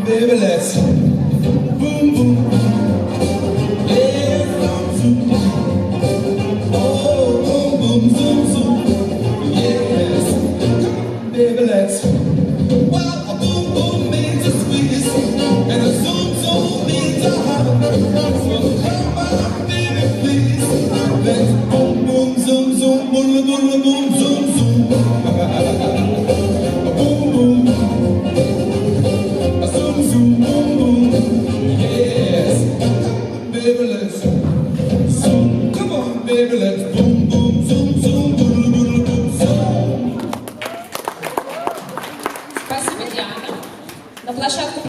Baby, let's boom, boom. Yeah, zoom, zoom. Oh, boom, boom, zoom, zoom. Yes. Come on, baby, let's. Well, a boom, boom means a squeeze, and a zoom, zoom means a hug. So come on, baby, please. Let's boom, boom, zoom, zoom, boom, boom, boom, zoom, zoom. Boom, boom. Zoom, zoom, boom, boom, yes. Baby, let's zoom. Come on, baby, let's boom, boom, zoom, zoom, boom, boom, boom, zoom. Спасибо, Диана. На площадку